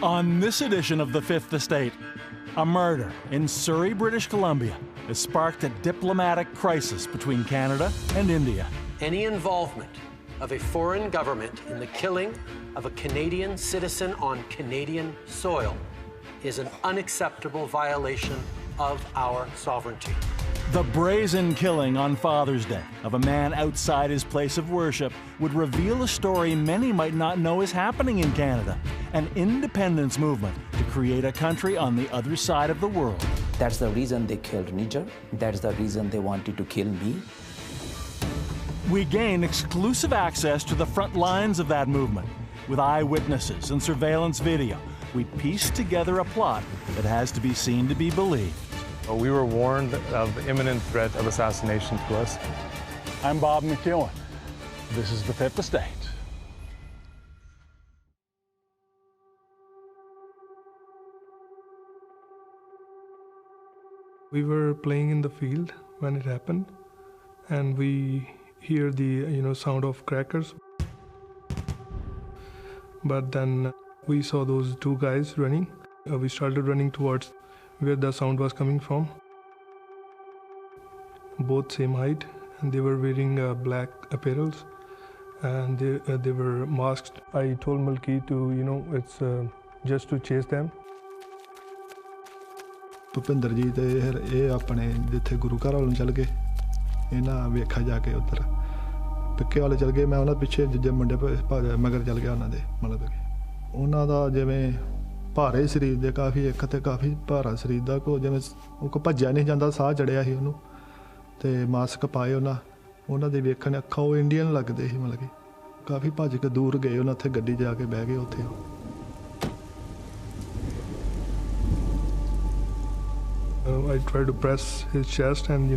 On this edition of The Fifth Estate, a murder in Surrey, British Columbia has sparked a diplomatic crisis between Canada and India. Any involvement of a foreign government in the killing of a Canadian citizen on Canadian soil is an unacceptable violation of our sovereignty. The brazen killing on Father's Day of a man outside his place of worship would reveal a story many might not know is happening in Canada, an independence movement to create a country on the other side of the world. That's the reason they killed Niger. That's the reason they wanted to kill me. We gain exclusive access to the front lines of that movement. With eyewitnesses and surveillance video, we piece together a plot that has to be seen to be believed. We were warned of the imminent threat of assassination to us. I'm Bob McEwen. This is The Fifth Estate. We were playing in the field when it happened, and we hear the sound of crackers. But then we saw those two guys running. We started running towards where the sound was coming from. Both same height, and they were wearing black apparels, and they were masked. I told Malki to, it's just to chase them. Bhupinder ji ਤੇ ਇਹ ਆਪਣੇ ਜਿੱਥੇ ਗੁਰੂ ਘਰ ਵੱਲੋਂ ਚੱਲ ਗਏ ਇਹਨਾਂ ਵੇਖਿਆ ਜਾ ਕੇ ਉੱਧਰ ਪਿੱਕੇ ਵਾਲੇ ਚੱਲ ਗਏ ਮੈਂ ਉਹਨਾਂ ਪਿੱਛੇ ਜੇ ਮੁੰਡੇ ਮਗਰ ਚੱਲ ਗਿਆ ਉਹਨਾਂ ਦੇ ਮਤਲਬ ਕਿ ਉਹਨਾਂ ਦਾ ਜਿਵੇਂ ਭਾਰੇ ਸਰੀਰ ਦੇ ਕਾਫੀ ਇੱਕ ਤੇ ਕਾਫੀ ਭਾਰਾ ਸਰੀਰ ਦਾ ਕੋ ਜਿਵੇਂ ਉਹ ਕੋ ਭੱਜਿਆ ਨਹੀਂ ਜਾਂਦਾ ਸਾਹ ਚੜਿਆ ਸੀ ਉਹਨੂੰ ਤੇ ਮਾਸਕ ਪਾਏ ਉਹਨਾਂ ਦੇ ਵੇਖਣ ਅੱਖਾਂ ਉਹ ਇੰਡੀਅਨ ਲੱਗਦੇ ਸੀ ਮਤਲਬ ਕਿ ਕਾਫੀ ਭੱਜ ਕੇ ਦੂਰ ਗਏ ਉਹਨਾਂ ਉੱਥੇ ਗੱਡੀ ਜਾ ਕੇ ਬਹਿ ਗਏ ਉੱਥੇ I tried to press his chest and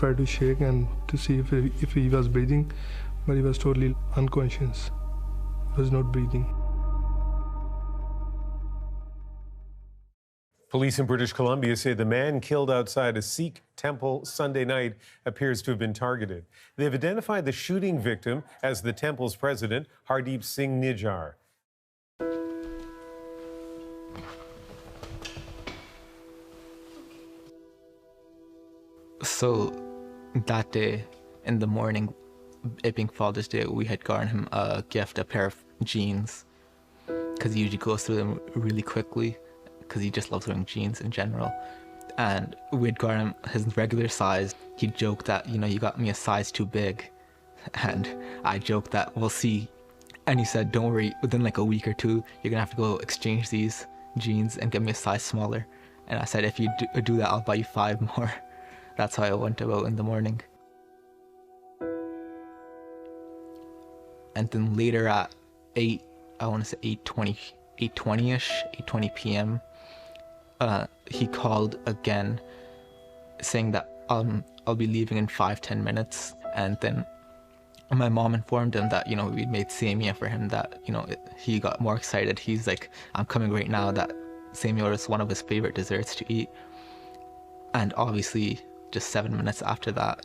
try to shake and to see if he was breathing, but he was totally unconscious. He was not breathing. Police in British Columbia say the man killed outside a Sikh temple Sunday night appears to have been targeted. They've identified the shooting victim as the temple's president, Hardeep Singh Nijjar. So that day in the morning, it being Father's Day, we had gotten him a gift, a pair of jeans, because he usually goes through them really quickly, because he just loves wearing jeans in general. And we had gotten him his regular size. He joked that, you got me a size too big. And I joked that, we'll see. And he said, don't worry, within like a week or two, you're gonna have to go exchange these jeans and get me a size smaller. And I said, if you do that, I'll buy you 5 more. That's how I went about in the morning. And then later at 8:20-ish, 8:20 p.m., he called again saying that I'll be leaving in 5-10 minutes. And then my mom informed him that, we'd made semia for him, that, he got more excited. He's like, I'm coming right now, that semia was one of his favorite desserts to eat. And obviously, just 7 minutes after that,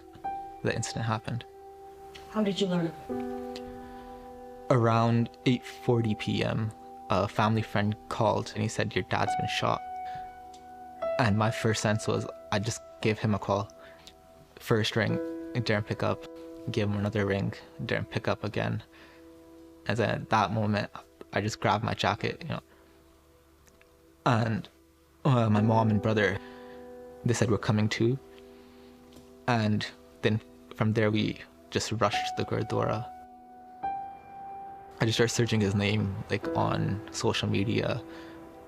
the incident happened. How did you learn it? Around 8:40 p.m., a family friend called and he said, your dad's been shot. And my first sense was, I just gave him a call. First ring, it didn't pick up. Gave him another ring, didn't pick up again. And then at that moment, I just grabbed my jacket, And my mom and brother, they said, we're coming too. And then from there, we just rushed to the Gurdwara. I just started searching his name, like on social media,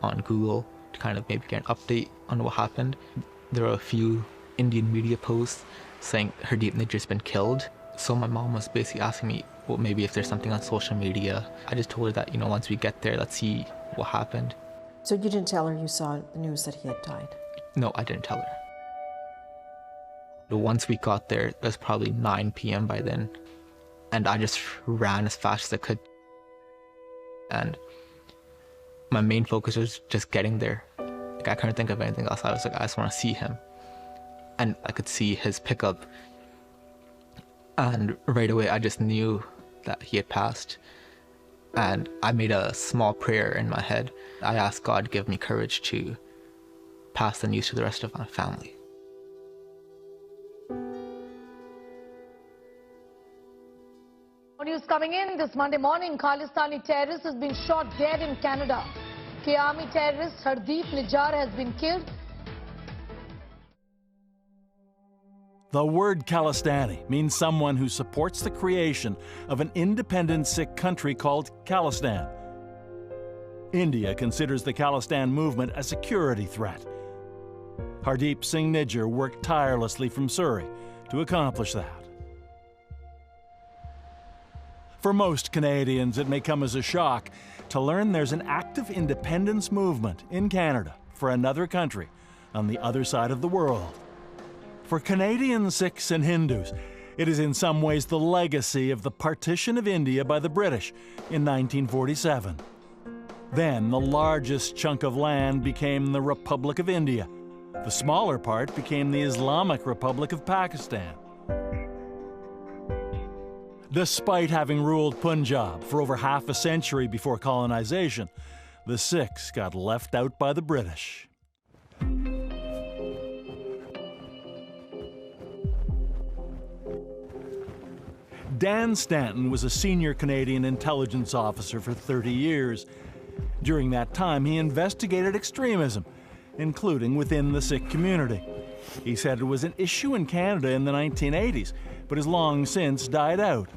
on Google, to kind of maybe get an update on what happened. There were a few Indian media posts saying Hardeep Nijjar's been killed. So my mom was basically asking me, well, maybe if there's something on social media. I just told her that, once we get there, let's see what happened. So you didn't tell her you saw the news that he had died? No, I didn't tell her. Once we got there, it was probably 9 p.m. by then. And I just ran as fast as I could. And my main focus was just getting there. Like, I couldn't think of anything else. I was like, I just want to see him. And I could see his pickup. And right away, I just knew that he had passed. And I made a small prayer in my head. I asked God to give me courage to pass the news to the rest of my family. News coming in this Monday morning, Khalistani terrorist has been shot dead in Canada. Army terrorist Hardeep Nijjar has been killed. The word Khalistani means someone who supports the creation of an independent Sikh country called Khalistan. India considers the Khalistan movement a security threat. Hardeep Singh Nijjar worked tirelessly from Surrey to accomplish that. For most Canadians, it may come as a shock to learn there's an active independence movement in Canada for another country on the other side of the world. For Canadian Sikhs and Hindus, it is in some ways the legacy of the partition of India by the British in 1947. Then the largest chunk of land became the Republic of India. The smaller part became the Islamic Republic of Pakistan. Despite having ruled Punjab for over half a century before colonization, the Sikhs got left out by the British. Dan Stanton was a senior Canadian intelligence officer for 30 years. During that time, he investigated extremism, including within the Sikh community. He said it was an issue in Canada in the 1980s, but has long since died out.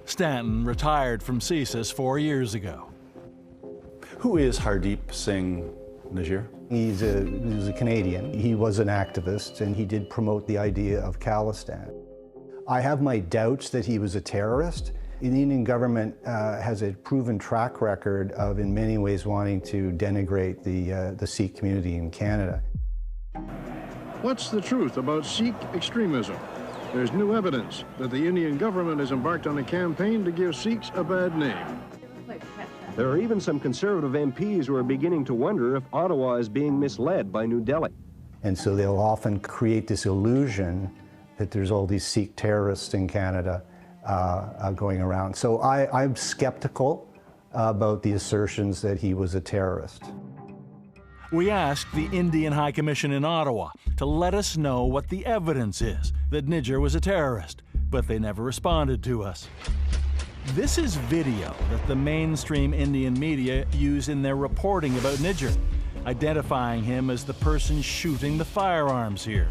Stanton retired from CSIS 4 years ago. Who is Hardeep Singh Nijjar? He's a Canadian. He was an activist, and he did promote the idea of Khalistan. I have my doubts that he was a terrorist. The Indian government has a proven track record of, in many ways, wanting to denigrate the Sikh community in Canada. What's the truth about Sikh extremism? There's new evidence that the Indian government has embarked on a campaign to give Sikhs a bad name. There are even some conservative MPs who are beginning to wonder if Ottawa is being misled by New Delhi. And so they'll often create this illusion that there's all these Sikh terrorists in Canada going around. So I'm skeptical about the assertions that he was a terrorist. We asked the Indian High Commission in Ottawa to let us know what the evidence is that Nijjar was a terrorist, but they never responded to us. This is video that the mainstream Indian media use in their reporting about Nijjar, identifying him as the person shooting the firearms here,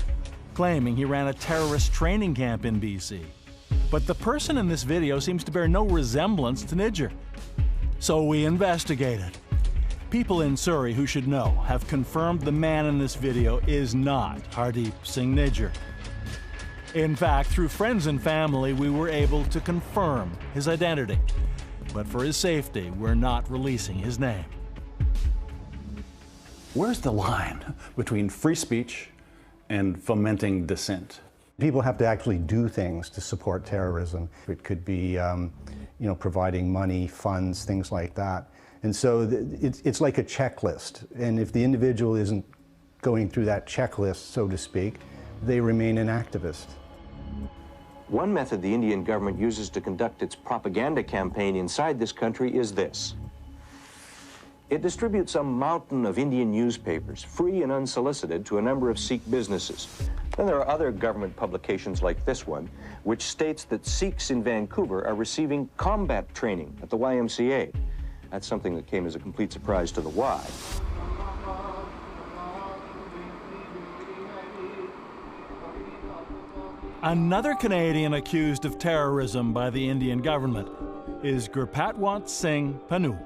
claiming he ran a terrorist training camp in BC. But the person in this video seems to bear no resemblance to Nijjar. So we investigated. People in Surrey who should know have confirmed the man in this video is not Hardeep Singh Nijjar. In fact, through friends and family, we were able to confirm his identity. But for his safety, we're not releasing his name. Where's the line between free speech and fomenting dissent? People have to actually do things to support terrorism. It could be, providing money, funds, things like that. And so it's like a checklist. And if the individual isn't going through that checklist, so to speak, they remain an activist. One method the Indian government uses to conduct its propaganda campaign inside this country is this. It distributes a mountain of Indian newspapers, free and unsolicited, to a number of Sikh businesses. Then there are other government publications like this one, which states that Sikhs in Vancouver are receiving combat training at the YMCA. That's something that came as a complete surprise to the Y. Another Canadian accused of terrorism by the Indian government is Gurpatwant Singh Pannu.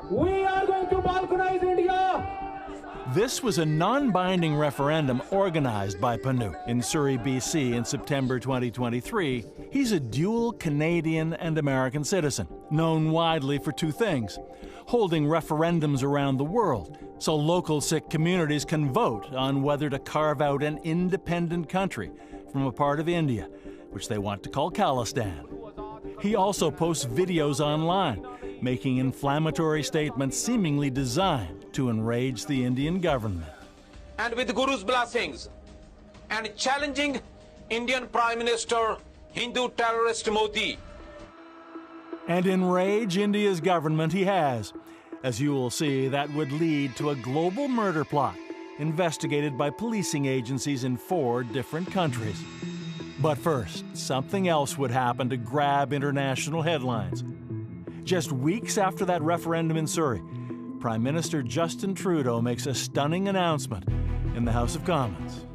We are going to balkanize India! This was a non-binding referendum organized by Pannu in Surrey, BC in September 2023. He's a dual Canadian and American citizen, known widely for two things: holding referendums around the world so local Sikh communities can vote on whether to carve out an independent country from a part of India, which they want to call Khalistan. He also posts videos online, making inflammatory statements seemingly designed to enrage the Indian government. And with Guru's blessings, and challenging Indian Prime Minister, Hindu terrorist Modi. And enrage India's government he has. As you will see, that would lead to a global murder plot investigated by policing agencies in 4 different countries. But first, something else would happen to grab international headlines. Just weeks after that referendum in Surrey, Prime Minister Justin Trudeau makes a stunning announcement in the House of Commons.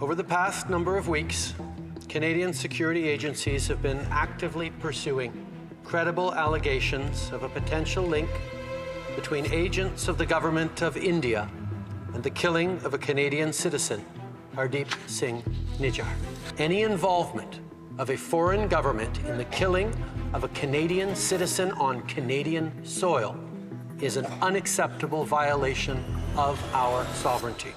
Over the past number of weeks, Canadian security agencies have been actively pursuing credible allegations of a potential link between agents of the government of India and the killing of a Canadian citizen, Hardeep Singh Nijjar. Any involvement of a foreign government in the killing of a Canadian citizen on Canadian soil is an unacceptable violation of our sovereignty.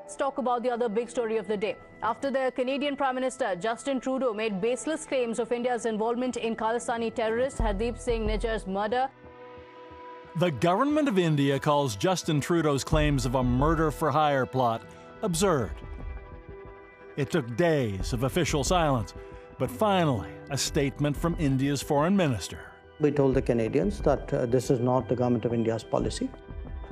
Let's talk about the other big story of the day. After the Canadian Prime Minister Justin Trudeau made baseless claims of India's involvement in Khalistani terrorist Hardeep Singh Nijjar's murder, the government of India calls Justin Trudeau's claims of a murder-for-hire plot absurd. It took days of official silence, but finally a statement from India's foreign minister. We told the Canadians that this is not the government of India's policy.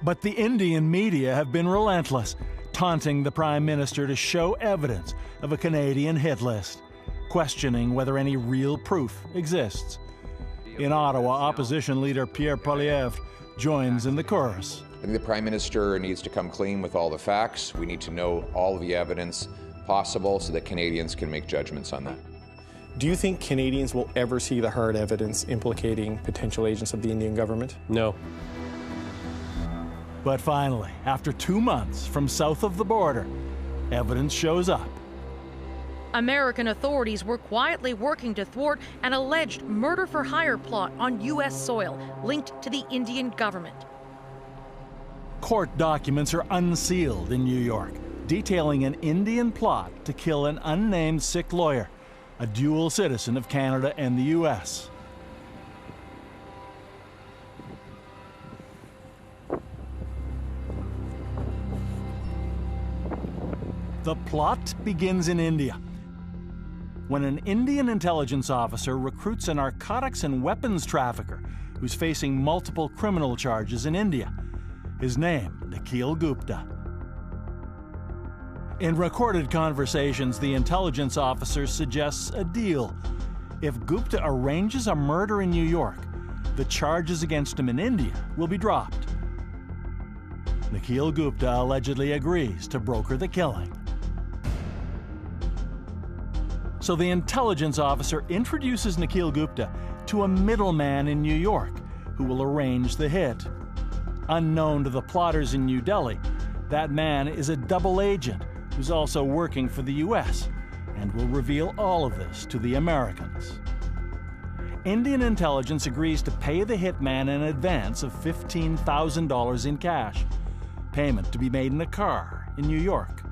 But the Indian media have been relentless, taunting the Prime Minister to show evidence of a Canadian hit list, questioning whether any real proof exists. In Ottawa, opposition leader Pierre Poilievre joins in the chorus. I think the Prime Minister needs to come clean with all the facts. We need to know all of the evidence possible so that Canadians can make judgments on that. Do you think Canadians will ever see the hard evidence implicating potential agents of the Indian government? No. But finally, after 2 months from south of the border, evidence shows up. American authorities were quietly working to thwart an alleged murder-for-hire plot on U.S. soil linked to the Indian government. Court documents are unsealed in New York, detailing an Indian plot to kill an unnamed Sikh lawyer, a dual citizen of Canada and the U.S. The plot begins in India, when an Indian intelligence officer recruits a narcotics and weapons trafficker who's facing multiple criminal charges in India. His name, Nikhil Gupta. In recorded conversations, the intelligence officer suggests a deal. If Gupta arranges a murder in New York, the charges against him in India will be dropped. Nikhil Gupta allegedly agrees to broker the killing. So the intelligence officer introduces Nikhil Gupta to a middleman in New York who will arrange the hit. Unknown to the plotters in New Delhi, that man is a double agent who's also working for the U.S. and will reveal all of this to the Americans. Indian intelligence agrees to pay the hitman an advance of $15,000 in cash, payment to be made in a car in New York.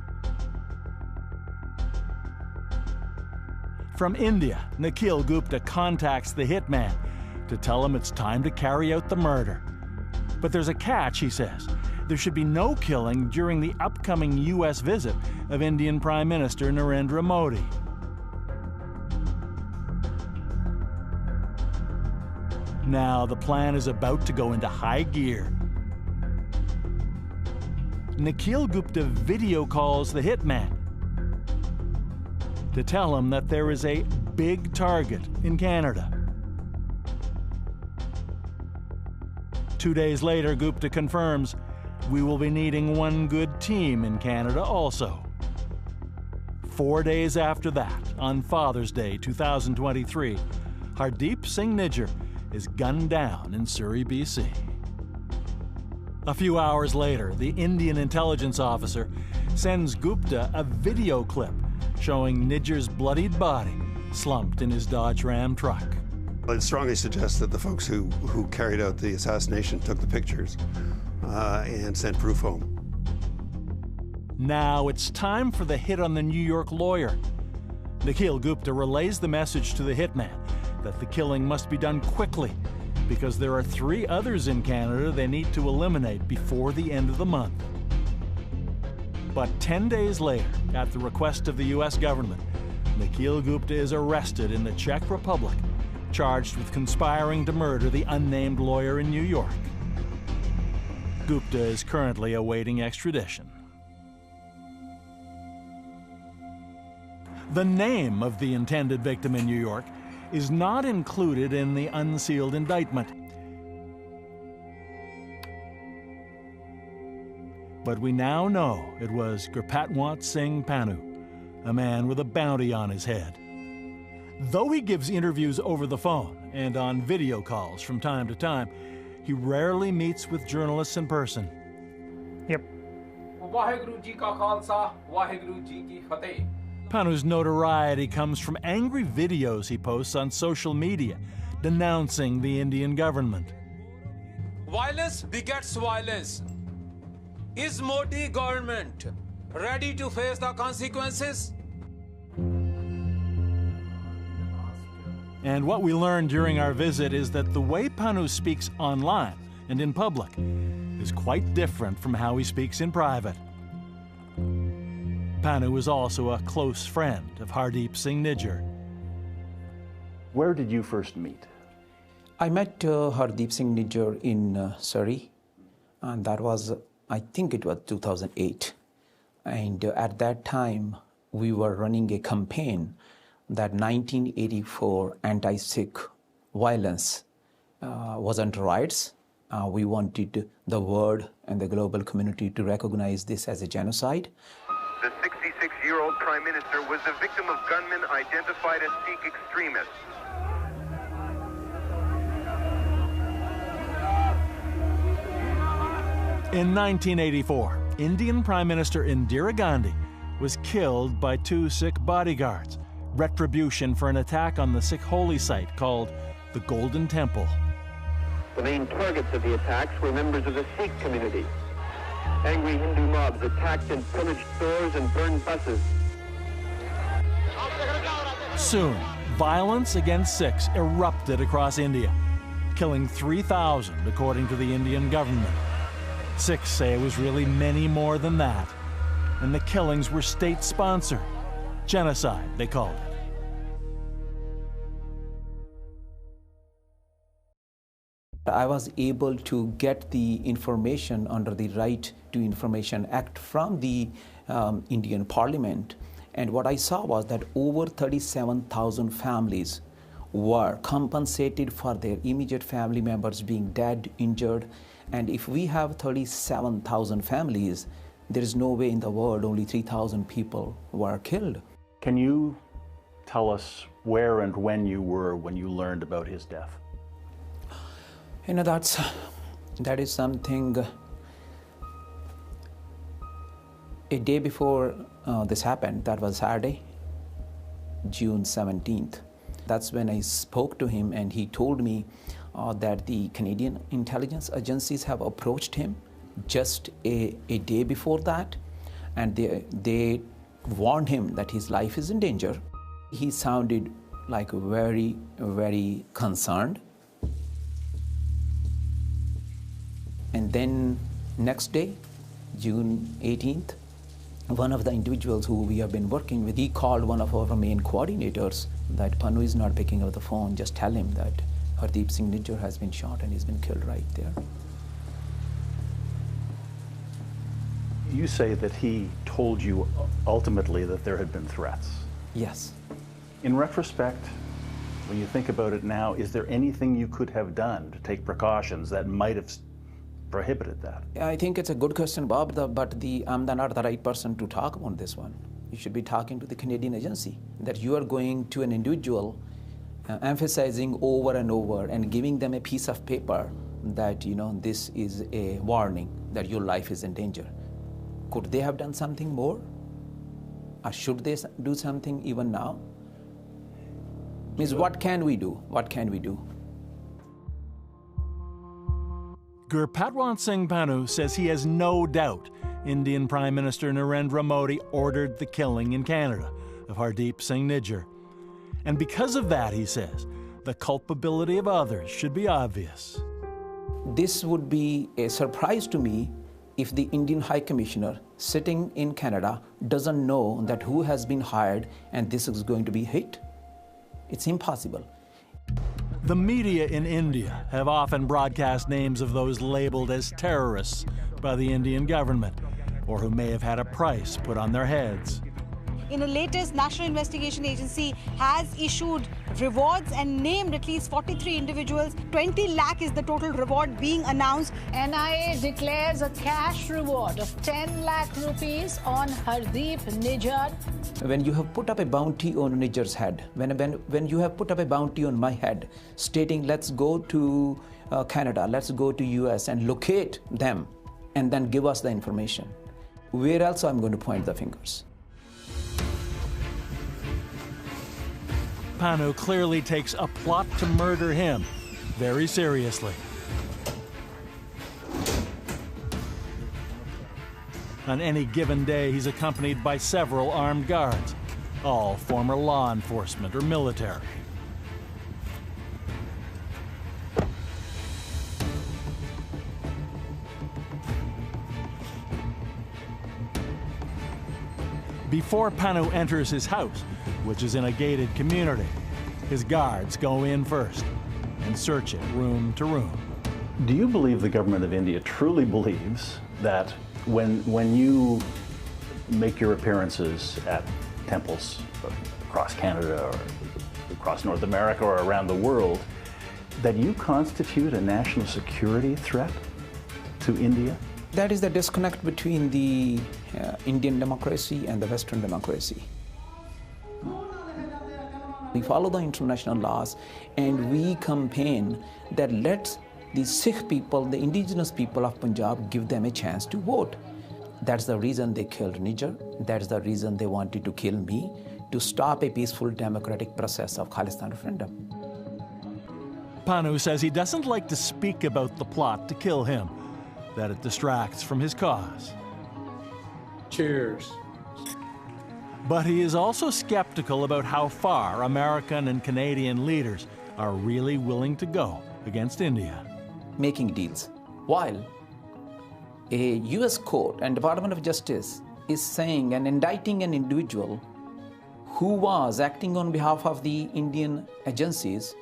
From India, Nikhil Gupta contacts the hitman to tell him it's time to carry out the murder. But there's a catch, he says. There should be no killing during the upcoming U.S. visit of Indian Prime Minister Narendra Modi. Now the plan is about to go into high gear. Nikhil Gupta video calls the hitman to tell him that there is a big target in Canada. 2 days later, Gupta confirms, we will be needing one good team in Canada also. 4 days after that, on Father's Day 2023, Hardeep Singh Nijjar is gunned down in Surrey, BC. A few hours later, the Indian intelligence officer sends Gupta a video clip showing Nijjar's bloodied body slumped in his Dodge Ram truck. It strongly suggests that the folks who carried out the assassination took the pictures and sent proof home. Now it's time for the hit on the New York lawyer. Nikhil Gupta relays the message to the hitman that the killing must be done quickly because there are 3 others in Canada they need to eliminate before the end of the month. But 10 days later, at the request of the U.S. government, Nikhil Gupta is arrested in the Czech Republic, charged with conspiring to murder the unnamed lawyer in New York. Gupta is currently awaiting extradition. The name of the intended victim in New York is not included in the unsealed indictment. But we now know it was Gurpatwant Singh Pannu, a man with a bounty on his head. Though he gives interviews over the phone and on video calls from time to time, he rarely meets with journalists in person. Pannu's notoriety comes from angry videos he posts on social media denouncing the Indian government. Violence begets violence. Is Modi government ready to face the consequences? And what we learned during our visit is that the way Pannu speaks online and in public is quite different from how he speaks in private. Pannu is also a close friend of Hardeep Singh Nijjar. Where did you first meet? I met Hardeep Singh Nijjar in Surrey, and that was, I think it was 2008. And at that time, we were running a campaign that 1984 anti-Sikh violence wasn't rights. We wanted the world and the global community to recognize this as a genocide. The 66-year-old Prime Minister was the victim of gunmen identified as Sikh extremists. In 1984, Indian Prime Minister Indira Gandhi was killed by 2 Sikh bodyguards, retribution for an attack on the Sikh holy site called the Golden Temple. The main targets of the attacks were members of the Sikh community. Angry Hindu mobs attacked and pillaged stores and burned buses. Soon, violence against Sikhs erupted across India, killing 3,000 according to the Indian government. Sikhs say it was really many more than that, and the killings were state-sponsored. Genocide, they called it. I was able to get the information under the Right to Information Act from the Indian Parliament. And what I saw was that over 37,000 families were compensated for their immediate family members being dead, injured. And if we have 37,000 families, there is no way in the world only 3,000 people were killed. Can you tell us where and when you were when you learned about his death? You know, that is something. A day before this happened, that was Saturday, June 17th. That's when I spoke to him, and he told me that the Canadian intelligence agencies have approached him just a day before that, and they warned him that his life is in danger. He sounded like very, very concerned. And then next day, June 18th, one of the individuals who we have been working with, he called one of our main coordinators that Pannu is not picking up the phone, just tell him that Hardeep Singh Nijjar has been shot and he's been killed right there. You say that he told you ultimately that there had been threats. Yes. In retrospect, when you think about it now, is there anything you could have done to take precautions that might have prohibited that? I think it's a good question, Bob, but I'm not the right person to talk about this one. You should be talking to the Canadian agency, that you are going to an individual, emphasizing over and over and giving them a piece of paper that, you know, this is a warning that your life is in danger. Could they have done something more? Or should they do something even now? Means what can we do? What can we do? Gurpatwant Singh Pannu says he has no doubt Indian Prime Minister Narendra Modi ordered the killing in Canada of Hardeep Singh Nijjar. And because of that, he says, the culpability of others should be obvious. This would be a surprise to me if the Indian High Commissioner sitting in Canada doesn't know that who has been hired and this is going to be hit? It's impossible. The media in India have often broadcast names of those labeled as terrorists by the Indian government, or who may have had a price put on their heads. In a latest, National Investigation Agency has issued rewards and named at least 43 individuals. 20 lakh is the total reward being announced. NIA declares a cash reward of 10 lakh rupees on Hardeep Nijjar. When you have put up a bounty on Nijjar's head, when you have put up a bounty on my head, stating let's go to Canada, let's go to US and locate them and then give us the information, where else I'm going to point the fingers? Panu clearly takes a plot to murder him very seriously. On any given day, he's accompanied by several armed guards, all former law enforcement or military. Before Panu enters his house, which is in a gated community, his guards go in first and search it room to room. Do you believe the government of India truly believes that when you make your appearances at temples across Canada or across North America or around the world, that you constitute a national security threat to India? That is the disconnect between the Indian democracy and the Western democracy. We follow the international laws and we campaign that let the Sikh people, the indigenous people of Punjab, give them a chance to vote. That's the reason they killed Nijjar. That's the reason they wanted to kill me, to stop a peaceful democratic process of Khalistan referendum. Panu says he doesn't like to speak about the plot to kill him, that it distracts from his cause. Cheers. But he is also skeptical about how far American and Canadian leaders are really willing to go against India. Making deals. While a US court and Department of Justice is saying and indicting an individual who was acting on behalf of the Indian agencies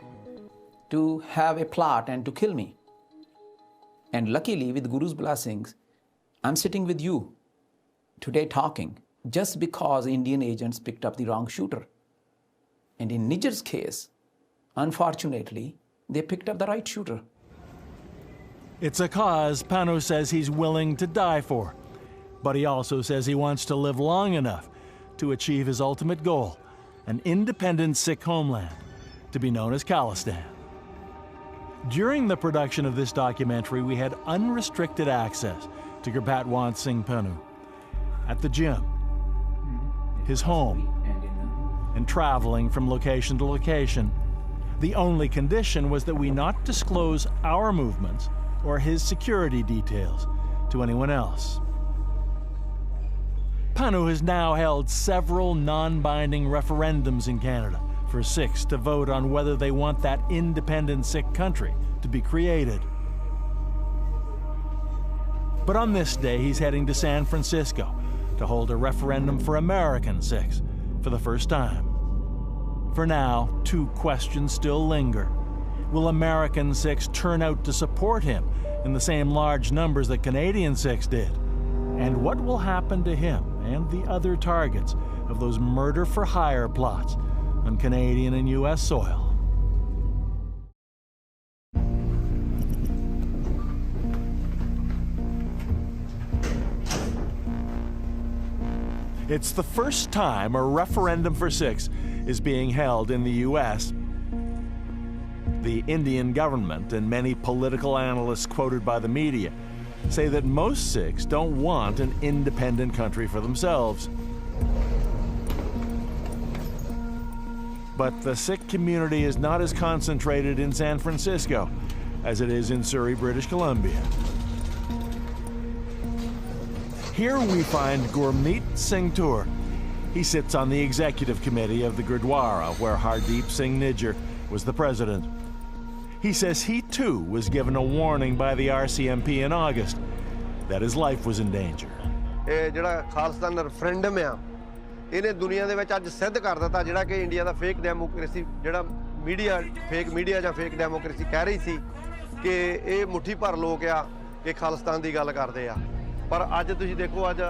to have a plot and to kill me. And luckily, with Guru's blessings, I'm sitting with you today talking just because Indian agents picked up the wrong shooter. And in Nijjar's case, unfortunately, they picked up the right shooter. It's a cause Panu says he's willing to die for, but he also says he wants to live long enough to achieve his ultimate goal, an independent Sikh homeland, to be known as Khalistan. During the production of this documentary, we had unrestricted access to Gurpatwant Singh Panu at the gym, his home, and traveling from location to location. The only condition was that we not disclose our movements or his security details to anyone else. Panu has now held several non-binding referendums in Canada for Sikhs to vote on whether they want that independent Sikh country to be created. But on this day, he's heading to San Francisco to hold a referendum for American Sikhs for the first time. For now, two questions still linger. Will American Sikhs turn out to support him in the same large numbers that Canadian Sikhs did? And what will happen to him and the other targets of those murder-for-hire plots on Canadian and U.S. soil? It's the first time a referendum for Sikhs is being held in the U.S. The Indian government and many political analysts quoted by the media say that most Sikhs don't want an independent country for themselves. But the Sikh community is not as concentrated in San Francisco as it is in Surrey, British Columbia. Here we find Gurmeet Singh Toor. He sits on the executive committee of the Gurdwara, where Hardeep Singh Nijjar was the president. He says he too was given a warning by the RCMP in August, that his life was in danger. ਇਹ ਜਿਹੜਾ Khalistan referendum ਆ ਇਹਨੇ ਦੁਨੀਆ ਦੇ ਵਿੱਚ ਅੱਜ ਸਿੱਧ ਕਰ ਦਿੱਤਾ ਜਿਹੜਾ ਕਿ ਇੰਡੀਆ ਦਾ ਫੇਕ ਡੈਮੋਕ੍ਰੇਸੀ ਜਿਹੜਾ ਮੀਡੀਆ ਫੇਕ ਮੀਡੀਆ ਜਾਂ ਫੇਕ ਡੈਮੋਕ੍ਰੇਸੀ ਕਹਿ ਰਹੀ ਸੀ ਕਿ ਇਹ ਮੁੱਠੀ ਭਰ ਲੋਕ ਆ ਕਿ ਖਾਲਿਸਤਾਨ ਦੀ ਗੱਲ ਕਰਦੇ ਆ ਪਰ ਅੱਜ ਤੁਸੀਂ ਦੇਖੋ ਅੱਜ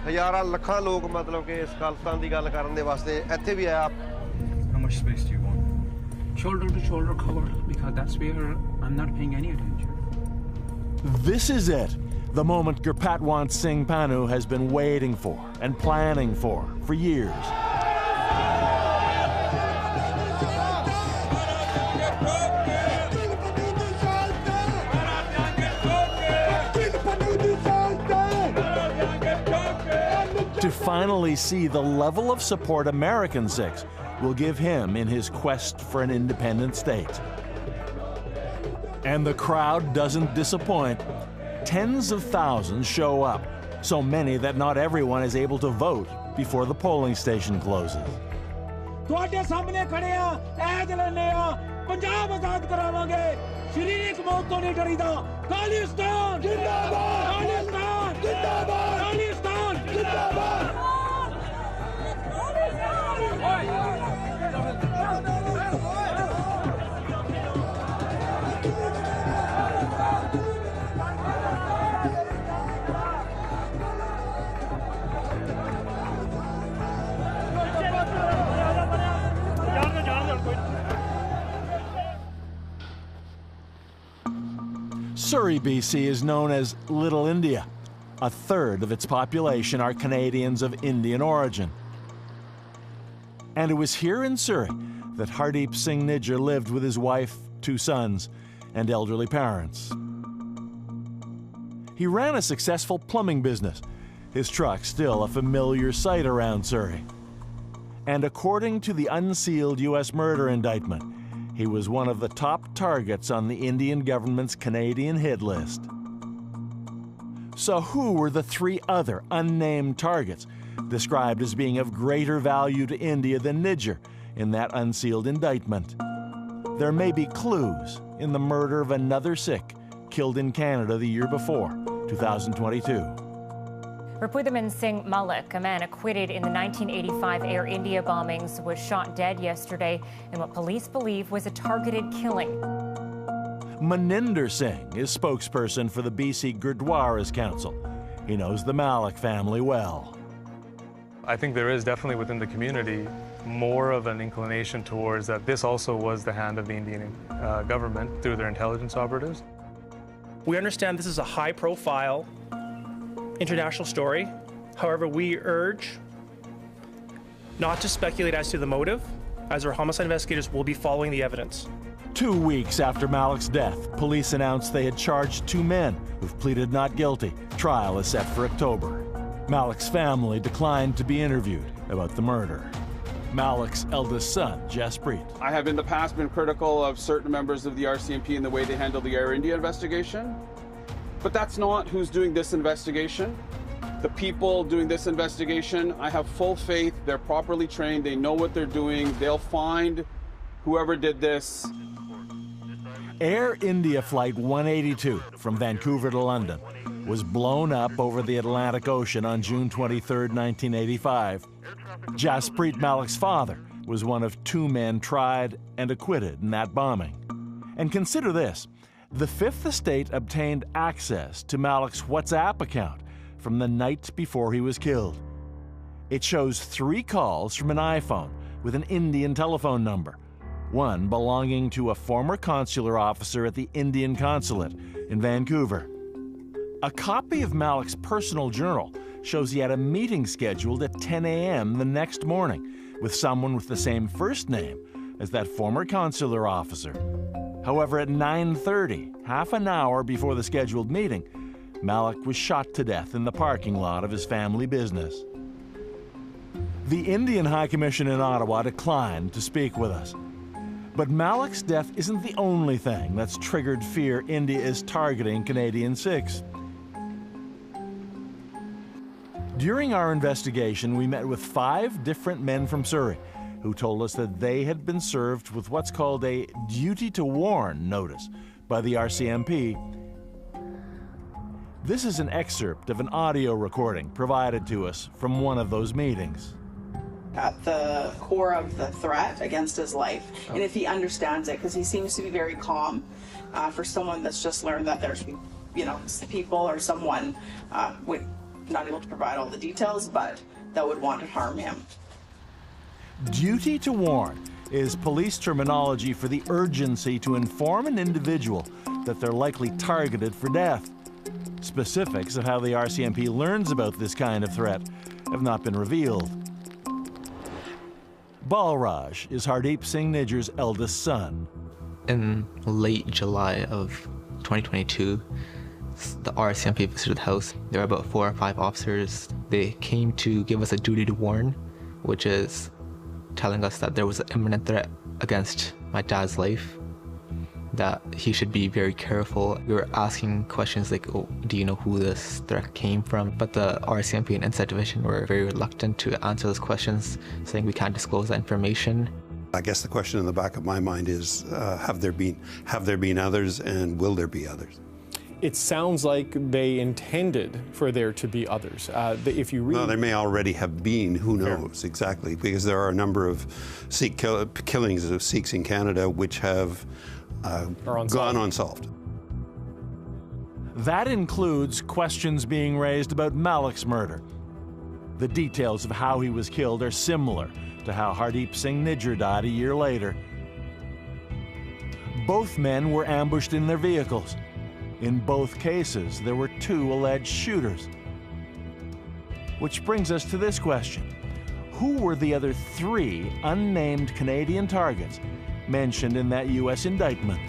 ਹਜ਼ਾਰਾਂ ਲੱਖਾਂ ਲੋਕ ਮਤਲਬ ਕਿ ਇਸ ਖਾਲਿਸਤਾਨ ਦੀ ਗੱਲ ਕਰਨ ਦੇ ਵਾਸਤੇ ਇੱਥੇ ਵੀ ਆਇਆ How much space do you want? Shoulder to shoulder cover because that's where I'm not paying any attention. This is it. The moment Gurpatwant Singh Pannu has been waiting for and planning for years. To finally see the level of support American Sikhs will give him in his quest for an independent state. And the crowd doesn't disappoint. Tens of thousands show up, so many that not everyone is able to vote before the polling station closes. ਤੁਹਾਡੇ ਸਾਹਮਣੇ ਖੜੇ ਆ as ਲੈਨੇ ਆ ਪੰਜਾਬ ਆਜ਼ਾਦ ਕਰਾਵਾਂਗੇ ਸ਼ਰੀਰਿਕ ਮੌਤ ਤੋਂ ਨਹੀਂ ਡਰੀਦਾ ਖਾਲਿਸਤਾਨ ਜਿੰਦਾਬਾਦ ਖਾਲਿਸਤਾਨ ਜਿੰਦਾਬਾਦ ਖਾਲਿਸਤਾਨ ਜਿੰਦਾਬਾਦ Surrey, BC is known as Little India. A third of its population are Canadians of Indian origin. And it was here in Surrey that Hardeep Singh Nijjar lived with his wife, 2 sons, and elderly parents. He ran a successful plumbing business, his truck still a familiar sight around Surrey. And according to the unsealed U.S. murder indictment, he was one of the top targets on the Indian government's Canadian hit list. So who were the 3 other unnamed targets described as being of greater value to India than Nijjar in that unsealed indictment? There may be clues in the murder of another Sikh killed in Canada the year before, 2022. Repudaman Singh Malik, a man acquitted in the 1985 Air India bombings, was shot dead yesterday in what police believe was a targeted killing. Maninder Singh is spokesperson for the BC Gurdwaras Council. He knows the Malik family well. I think there is definitely within the community more of an inclination towards that this also was the hand of the Indian government through their intelligence operatives. We understand this is a high-profile international story. However, we urge not to speculate as to the motive, as our homicide investigators will be following the evidence. 2 weeks after Malik's death, police announced they had charged 2 men who've pleaded not guilty. Trial is set for October. Malik's family declined to be interviewed about the murder. Malik's eldest son, Jaspreet. I have in the past been critical of certain members of the RCMP in the way they handled the Air India investigation. But that's not who's doing this investigation. The people doing this investigation, I have full faith, they're properly trained, they know what they're doing, they'll find whoever did this. Air India Flight 182 from Vancouver to London was blown up over the Atlantic Ocean on June 23, 1985. Jaspreet Malik's father was one of 2 men tried and acquitted in that bombing. And consider this. The Fifth Estate obtained access to Malik's WhatsApp account from the night before he was killed. It shows 3 calls from an iPhone with an Indian telephone number, one belonging to a former consular officer at the Indian consulate in Vancouver. A copy of Malik's personal journal shows he had a meeting scheduled at 10 a.m. the next morning with someone with the same first name as that former consular officer. However, at 9:30, half an hour before the scheduled meeting, Malik was shot to death in the parking lot of his family business. The Indian High Commission in Ottawa declined to speak with us. But Malik's death isn't the only thing that's triggered fear India is targeting Canadian Sikhs. During our investigation, we met with 5 different men from Surrey who told us that they had been served with what's called a duty to warn notice by the RCMP. This is an excerpt of an audio recording provided to us from one of those meetings. At the core of the threat against his life, and if he understands it, because he seems to be very calm for someone that's just learned that there's, people or someone would not able to provide all the details, but that would want to harm him. Duty to warn is police terminology for the urgency to inform an individual that they're likely targeted for death. Specifics of how the RCMP learns about this kind of threat have not been revealed. Balraj is Hardeep Singh Nijjar's eldest son. In late July of 2022, the RCMP visited the house. There were about 4 or 5 officers. They came to give us a duty to warn, which is telling us that there was an imminent threat against my dad's life, that he should be very careful. We were asking questions like, oh, do you know who this threat came from? But the RCMP and Inside Division were very reluctant to answer those questions, saying we can't disclose that information. I guess the question in the back of my mind is, have there been others, and will there be others? It sounds like they intended for there to be others. If you read, well, there may already have been. Who knows exactly? Because there are a number of Sikh killings of Sikhs in Canada which have gone unsolved. That includes questions being raised about Malik's murder. The details of how he was killed are similar to how Hardeep Singh Nijjar died a year later. Both men were ambushed in their vehicles. In both cases, there were 2 alleged shooters. Which brings us to this question. Who were the other 3 unnamed Canadian targets mentioned in that U.S. indictment?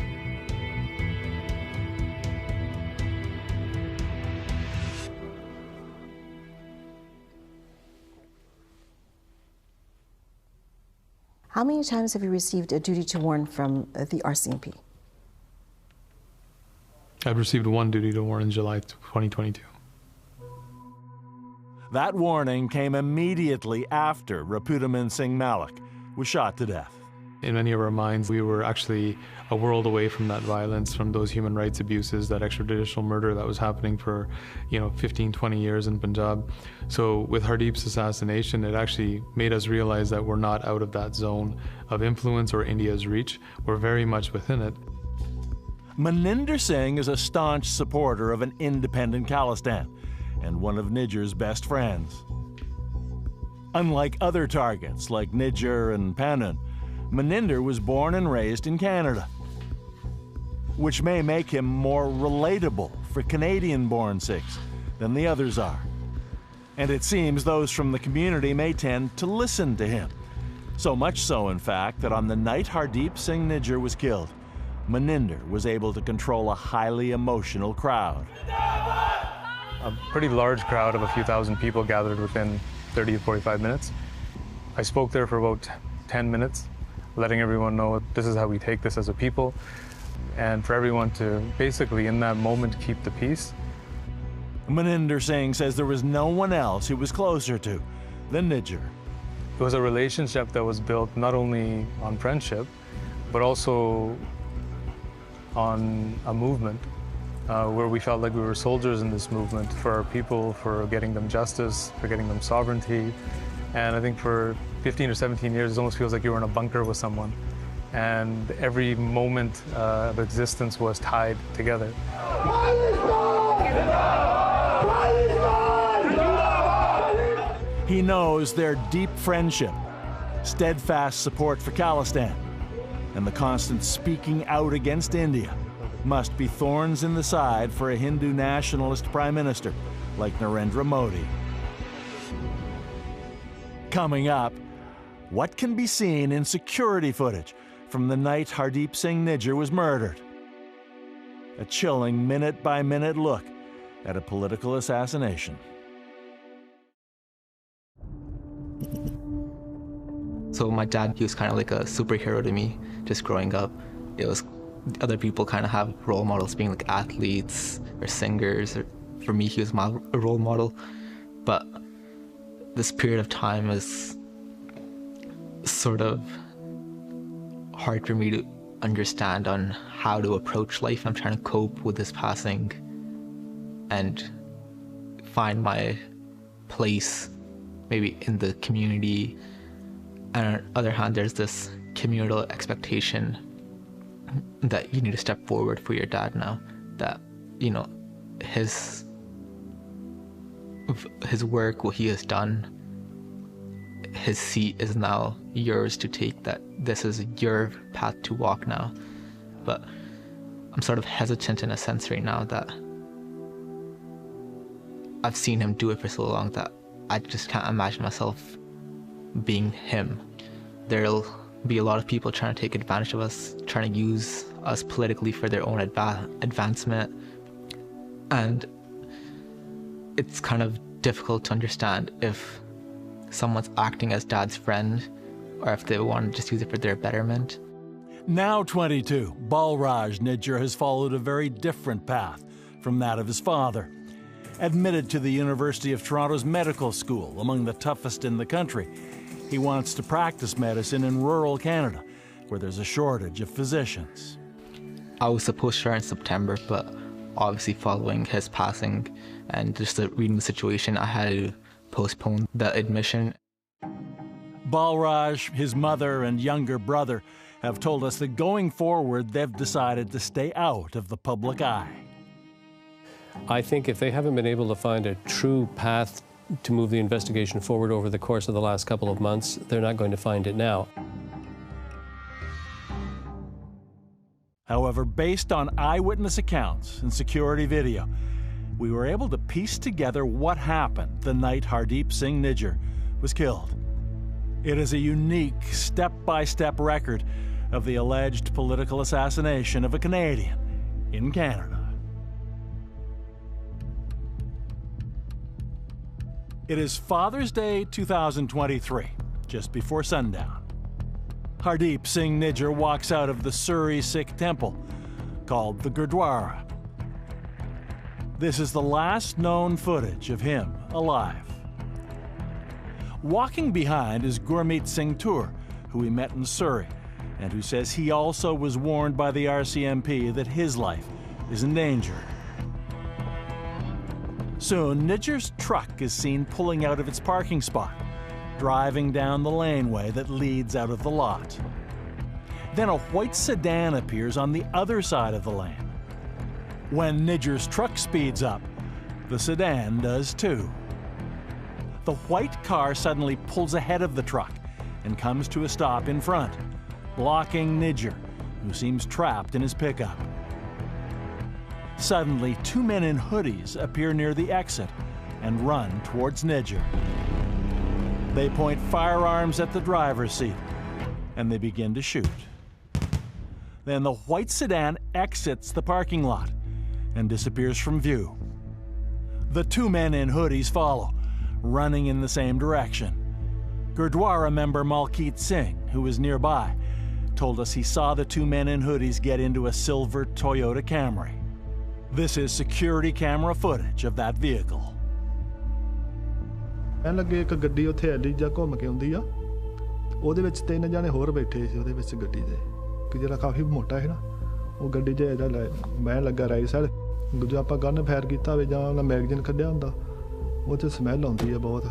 How many times have you received a duty to warn from the RCMP? I've received 1 duty to warn in July 2022. That warning came immediately after Repudaman Singh Malik was shot to death. In many of our minds, we were actually a world away from that violence, from those human rights abuses, that extrajudicial murder that was happening for, 15, 20 years in Punjab. So with Hardeep's assassination, it actually made us realize that we're not out of that zone of influence or India's reach. We're very much within it. Maninder Singh is a staunch supporter of an independent Khalistan and one of Nijjar's best friends. Unlike other targets like Nijjar and Panun, Maninder was born and raised in Canada, which may make him more relatable for Canadian-born Sikhs than the others are. And it seems those from the community may tend to listen to him. So much so, in fact, that on the night Hardeep Singh Nijjar was killed, Maninder was able to control a highly emotional crowd. A pretty large crowd of a few thousand people gathered within 30 to 45 minutes. I spoke there for about 10 minutes, letting everyone know this is how we take this as a people, and for everyone to basically, in that moment, keep the peace. Maninder Singh says there was no one else he was closer to than Nijjar. It was a relationship that was built not only on friendship, but also on a movement where we felt like we were soldiers in this movement for our people, for getting them justice, for getting them sovereignty. And I think for 15 or 17 years, it almost feels like you were in a bunker with someone. And every moment of existence was tied together. He knows their deep friendship, steadfast support for Khalistan, and the constant speaking out against India must be thorns in the side for a Hindu nationalist prime minister like Narendra Modi. Coming up, what can be seen in security footage from the night Hardeep Singh Nijjar was murdered? A chilling minute-by-minute look at a political assassination. So my dad, he was kind of like a superhero to me, just growing up. It was other people kind of have role models being like athletes or singers. Or, for me, he was my role model. But this period of time is sort of hard for me to understand on how to approach life. I'm trying to cope with this passing and find my place maybe in the community. And on the other hand, there's this communal expectation that you need to step forward for your dad now, that, you know, his work, what he has done, his seat is now yours to take, that this is your path to walk now. But I'm sort of hesitant in a sense right now that I've seen him do it for so long that I just can't imagine myself being him. There'll be a lot of people trying to take advantage of us, trying to use us politically for their own advancement. And it's kind of difficult to understand if someone's acting as dad's friend or if they want to just use it for their betterment. Now 22, Balraj Nijjar has followed a very different path from that of his father. Admitted to the University of Toronto's medical school, among the toughest in the country, he wants to practice medicine in rural Canada, where there's a shortage of physicians. I was supposed to start in September, but obviously following his passing and just reading the situation, I had to postpone the admission. Balraj, his mother, and younger brother have told us that going forward, they've decided to stay out of the public eye. I think if they haven't been able to find a true path to move the investigation forward over the course of the last couple of months, they're not going to find it now. However, based on eyewitness accounts and security video, we were able to piece together what happened the night Hardeep Singh Nijjar was killed. It is a unique step-by-step record of the alleged political assassination of a Canadian in Canada. It is Father's Day 2023, just before sundown. Hardeep Singh Nijjar walks out of the Surrey Sikh temple, called the Gurdwara. This is the last known footage of him alive. Walking behind is Gurmeet Singh Toor, who we met in Surrey, and who says he also was warned by the RCMP that his life is in danger. Soon, Nijjar's truck is seen pulling out of its parking spot, driving down the laneway that leads out of the lot. Then a white sedan appears on the other side of the lane. When Nijjar's truck speeds up, the sedan does too. The white car suddenly pulls ahead of the truck and comes to a stop in front, blocking Nijjar, who seems trapped in his pickup. Suddenly, two men in hoodies appear near the exit and run towards Nijjar. They point firearms at the driver's seat, and they begin to shoot. Then the white sedan exits the parking lot and disappears from view. The two men in hoodies follow, running in the same direction. Gurdwara member Malkeet Singh, who was nearby, told us he saw the two men in hoodies get into a silver Toyota Camry. This is security camera footage of that vehicle. ਐਂ ਲੱਗੇ ਇੱਕ ਗੱਡੀ ਉੱਥੇ ally ਜਾਂ ਘੁੰਮ ਕੇ ਆਉਂਦੀ ਆ ਉਹਦੇ ਵਿੱਚ ਤਿੰਨ ਜਣੇ ਹੋਰ ਬੈਠੇ ਸੀ ਉਹਦੇ ਵਿੱਚ ਗੱਡੀ ਦੇ ਕਿ ਜਿਹੜਾ ਕਾਫੀ ਮੋਟਾ ਹੈ ਨਾ ਉਹ ਗੱਡੀ 'ਚ ਇਹਦਾ ਮੈਂ ਲੱਗਾ ਰਾਈਟ ਸਾਈਡ ਦੂਜਾ ਆਪਾਂ ਗਨ ਫਾਇਰ ਕੀਤਾ ਹੋਵੇ ਜਾਂ ਉਹਨਾਂ ਮੈਗਜ਼ੀਨ ਕੱਢਿਆ ਹੁੰਦਾ ਉਹ 'ਚ ਸਮੈਲ ਆਉਂਦੀ ਆ ਬਹੁਤ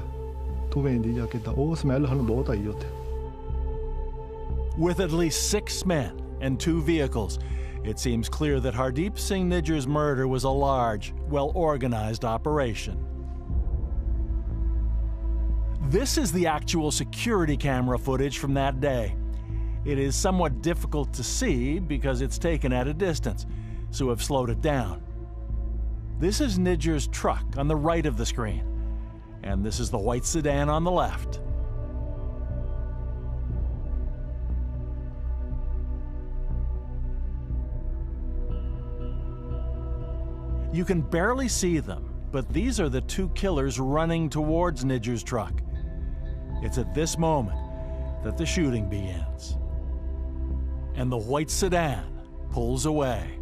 ਧੂੰਏਂ ਦੀ ਜਾਂ ਕਿੱਦਾਂ ਉਹ ਸਮੈਲ ਸਾਨੂੰ ਬਹੁਤ ਆਈ ਉੱਥੇ. With at least 6 men and 2 vehicles, it seems clear that Hardeep Singh Nijjar's murder was a large, well-organized operation. This is the actual security camera footage from that day. It is somewhat difficult to see because it's taken at a distance, so I've slowed it down. This is Nijjar's truck on the right of the screen, and this is the white sedan on the left. You can barely see them, but these are the two killers running towards Nijjar's truck. It's at this moment that the shooting begins. And the white sedan pulls away.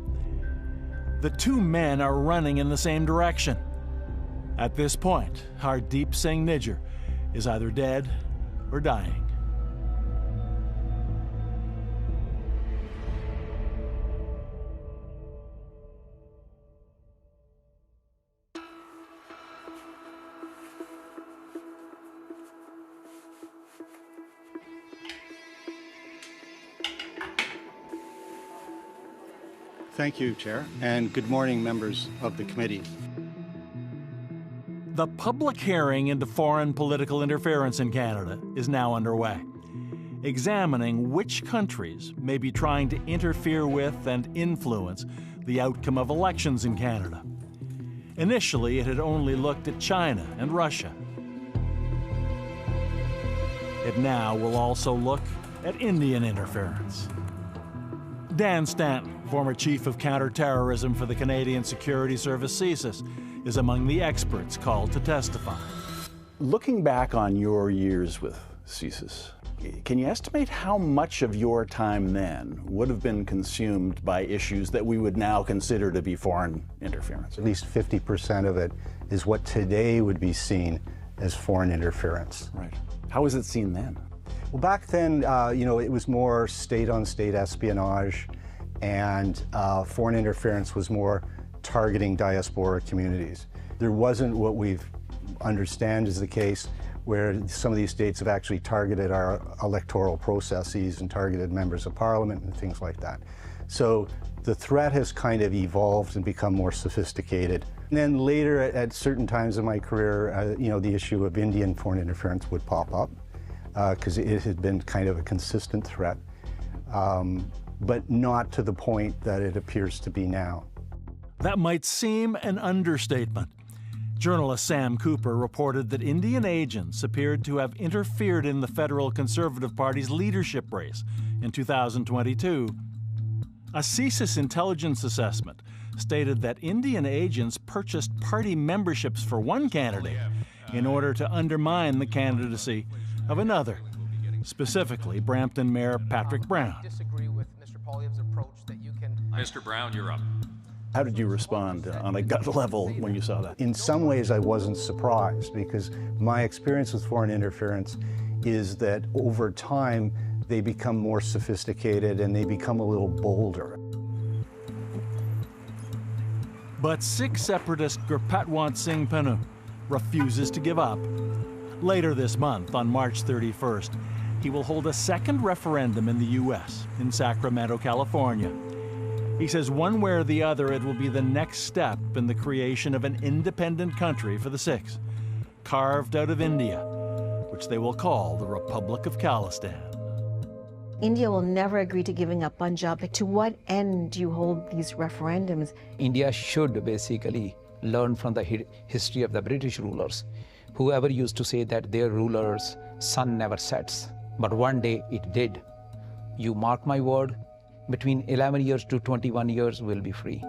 The two men are running in the same direction. At this point, Hardeep Singh Nijjar is either dead or dying. Thank you, Chair, and good morning, members of the committee. The public hearing into foreign political interference in Canada is now underway, examining which countries may be trying to interfere with and influence the outcome of elections in Canada. Initially, it had only looked at China and Russia. It now will also look at Indian interference. Dan Stanton, former chief of counterterrorism for the Canadian Security Service CSIS, is among the experts called to testify. Looking back on your years with CSIS, can you estimate how much of your time then would have been consumed by issues that we would now consider to be foreign interference? At least 50% of it is what today would be seen as foreign interference. Right. How was it seen then? Well, back then, it was more state-on-state espionage, and foreign interference was more targeting diaspora communities. There wasn't what we understand is the case where some of these states have actually targeted our electoral processes and targeted members of parliament and things like that. So the threat has kind of evolved and become more sophisticated. And then later, at certain times in my career, the issue of Indian foreign interference would pop up because it had been kind of a consistent threat, but not to the point that it appears to be now. That might seem an understatement. Journalist Sam Cooper reported that Indian agents appeared to have interfered in the federal Conservative Party's leadership race in 2022. A CSIS intelligence assessment stated that Indian agents purchased party memberships for one candidate in order to undermine the candidacy of another, specifically Brampton Mayor Patrick Brown. Mr. Brown, you're up. How did you respond on a gut level when you saw that? In some ways, I wasn't surprised because my experience with foreign interference is that over time, they become more sophisticated and they become a little bolder. But Sikh separatist Gurpatwant Singh Pannu refuses to give up. Later this month, on March 31st, he will hold a second referendum in the U.S., in Sacramento, California. He says one way or the other, it will be the next step in the creation of an independent country for the Sikhs, carved out of India, which they will call the Republic of Khalistan. India will never agree to giving up Punjab. To what end do you hold these referendums? India should basically learn from the history of the British rulers. Whoever used to say that their ruler's sun never sets, but one day it did. You mark my word, between 11 years to 21 years we'll be free.